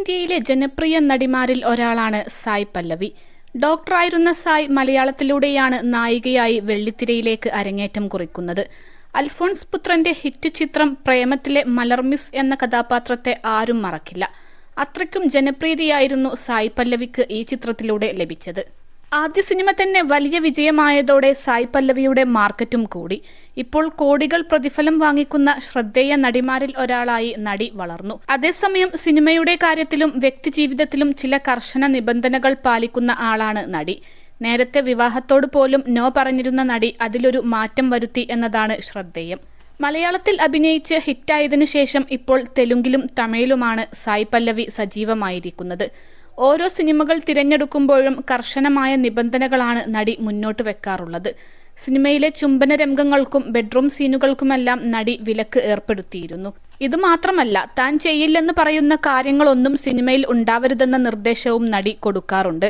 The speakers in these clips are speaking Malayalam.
ഇന്ത്യയിലെ ജനപ്രിയ നടിമാരിൽ ഒരാളാണ് സായ് പല്ലവി. ഡോക്ടറായിരുന്ന സായ് മലയാളത്തിലൂടെയാണ് നായികയായി വെള്ളിത്തിരയിലേക്ക് അരങ്ങേറ്റം കുറിക്കുന്നത്. അൽഫോൺസ് പുത്രന്റെ ഹിറ്റ് ചിത്രം പ്രേമത്തിലെ മലർമിസ് എന്ന കഥാപാത്രത്തെ ആരും മറക്കില്ല. അത്രയ്ക്കും ജനപ്രീതിയായിരുന്നു സായ് പല്ലവിക്ക് ഈ ചിത്രത്തിലൂടെ ലഭിച്ചത്. ആദ്യ സിനിമ തന്നെ വലിയ വിജയമായതോടെ സായ് പല്ലവിയുടെ മാർക്കറ്റും കൂടി. ഇപ്പോൾ കോടികൾ പ്രതിഫലം വാങ്ങിക്കുന്ന ശ്രദ്ധേയ നടിമാരിൽ ഒരാളായി നടി വളർന്നു. അതേസമയം സിനിമയുടെ കാര്യത്തിലും വ്യക്തിജീവിതത്തിലും ചില കർശന നിബന്ധനകൾ പാലിക്കുന്ന ആളാണ് നടി. നേരത്തെ വിവാഹത്തോട് പോലും നോ പറഞ്ഞിരുന്ന നടി അതിലൊരു മാറ്റം വരുത്തി എന്നതാണ് ശ്രദ്ധേയം. മലയാളത്തിൽ അഭിനയിച്ച് ഹിറ്റായതിനു ശേഷം ഇപ്പോൾ തെലുങ്കിലും തമിഴിലുമാണ് സായ് പല്ലവി സജീവമായിരിക്കുന്നത്. ഓരോ സിനിമകൾ തിരഞ്ഞെടുക്കുമ്പോഴും കർശനമായ നിബന്ധനകളാണ് നടി മുന്നോട്ട് വെക്കാറുള്ളത്. സിനിമയിലെ ചുംബന രംഗങ്ങൾക്കും ബെഡ്റൂം സീനുകൾക്കുമെല്ലാം നടി വിലക്ക് ഏർപ്പെടുത്തിയിരുന്നു. ഇതുമാത്രമല്ല, താൻ ചെയ്യില്ലെന്ന് പറയുന്ന കാര്യങ്ങളൊന്നും സിനിമയിൽ ഉണ്ടാവരുതെന്ന നിർദ്ദേശവും നടി കൊടുക്കാറുണ്ട്.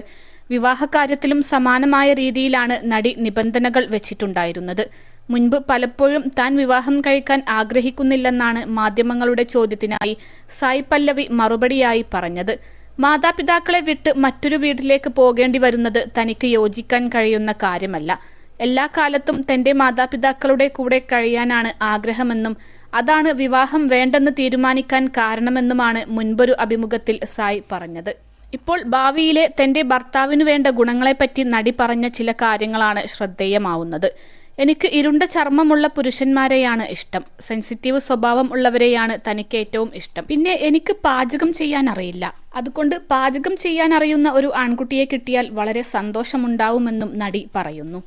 വിവാഹകാര്യത്തിലും സമാനമായ രീതിയിലാണ് നടി നിബന്ധനകൾ വെച്ചിട്ടുണ്ടായിരുന്നത്. മുൻപ് പലപ്പോഴും താൻ വിവാഹം കഴിക്കാൻ ആഗ്രഹിക്കുന്നില്ലെന്നാണ് മാധ്യമങ്ങളുടെ ചോദ്യത്തിനായി സായ് പല്ലവി മറുപടിയായി പറഞ്ഞത്. മാതാപിതാക്കളെ വിട്ട് മറ്റൊരു വീട്ടിലേക്ക് പോകേണ്ടി വരുന്നത് തനിക്ക് യോജിക്കാൻ കഴിയുന്ന കാര്യമല്ല. എല്ലാ കാലത്തും തന്റെ മാതാപിതാക്കളുടെ കൂടെ കഴിയാനാണ് ആഗ്രഹമെന്നും അതാണ് വിവാഹം വേണ്ടെന്ന് തീരുമാനിക്കാൻ കാരണമെന്നുമാണ് മുൻപൊരു അഭിമുഖത്തിൽ സായ് പറഞ്ഞത്. ഇപ്പോൾ ഭാവിയിലെ തന്റെ ഭർത്താവിനു വേണ്ട ഗുണങ്ങളെപ്പറ്റി നടി പറഞ്ഞ ചില കാര്യങ്ങളാണ് ശ്രദ്ധേയമാവുന്നത്. എനിക്ക് ഇരുണ്ട ചർമ്മമുള്ള പുരുഷന്മാരെയാണ് ഇഷ്ടം. സെൻസിറ്റീവ് സ്വഭാവം ഉള്ളവരെയാണ് തനിക്ക് ഏറ്റവും ഇഷ്ടം. പിന്നെ എനിക്ക് പാചകം ചെയ്യാൻ അറിയില്ല. അതുകൊണ്ട് പാചകം ചെയ്യാൻ അറിയുന്ന ഒരു ആൺകുട്ടിയെ കിട്ടിയാൽ വളരെ സന്തോഷമുണ്ടാവുമെന്നും നടി പറയുന്നു.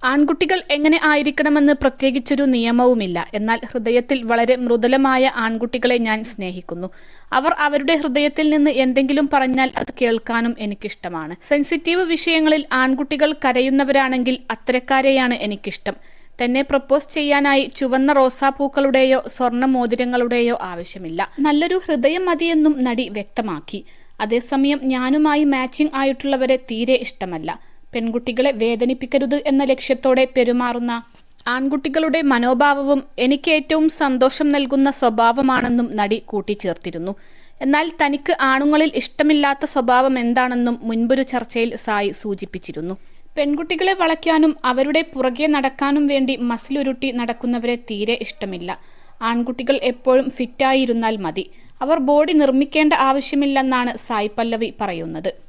ആൺകുട്ടികൾ എങ്ങനെ ആയിരിക്കണമെന്ന് പ്രത്യേകിച്ചൊരു നിയമവുമില്ല. എന്നാൽ ഹൃദയത്തിൽ വളരെ മൃദുലമായ ആൺകുട്ടികളെ ഞാൻ സ്നേഹിക്കുന്നു. അവർ അവരുടെ ഹൃദയത്തിൽ നിന്ന് എന്തെങ്കിലും പറഞ്ഞാൽ അത് കേൾക്കാനും എനിക്കിഷ്ടമാണ്. സെൻസിറ്റീവ് വിഷയങ്ങളിൽ ആൺകുട്ടികൾ കരയുന്നവരാണെങ്കിൽ അത്തരക്കാരെയാണ് എനിക്കിഷ്ടം. തന്നെ പ്രപ്പോസ് ചെയ്യാനായി ചുവന്ന റോസാപ്പൂക്കളുടെയോ സ്വർണ്ണ മോതിരങ്ങളുടെയോ ആവശ്യമില്ല. നല്ലൊരു ഹൃദയം മതിയെന്നും നടി വ്യക്തമാക്കി. അതേസമയം ഞാനുമായി മാച്ചിങ് ആയിട്ടുള്ളവരെ തീരെ ഇഷ്ടമല്ല. പെൺകുട്ടികളെ വേദനിപ്പിക്കരുത് എന്ന ലക്ഷ്യത്തോടെ പെരുമാറുന്ന ആൺകുട്ടികളുടെ മനോഭാവവും എനിക്ക് ഏറ്റവും സന്തോഷം നൽകുന്ന സ്വഭാവമാണെന്നും നടി കൂട്ടിച്ചേർത്തിരുന്നു. എന്നാൽ തനിക്ക് ആണുങ്ങളിൽ ഇഷ്ടമില്ലാത്ത സ്വഭാവം എന്താണെന്നും മുൻപൊരു ചർച്ചയിൽ സായ് സൂചിപ്പിച്ചിരുന്നു. പെൺകുട്ടികളെ വളയ്ക്കാനും അവരുടെ പുറകെ നടക്കാനും വേണ്ടി മസിലുരുട്ടി നടക്കുന്നവരെ തീരെ ഇഷ്ടമില്ല. ആൺകുട്ടികൾ എപ്പോഴും ഫിറ്റായിരുന്നാൽ മതി. അവർ ബോഡി നിർമ്മിക്കേണ്ട ആവശ്യമില്ലെന്നാണ് സായ് പല്ലവി പറയുന്നത്.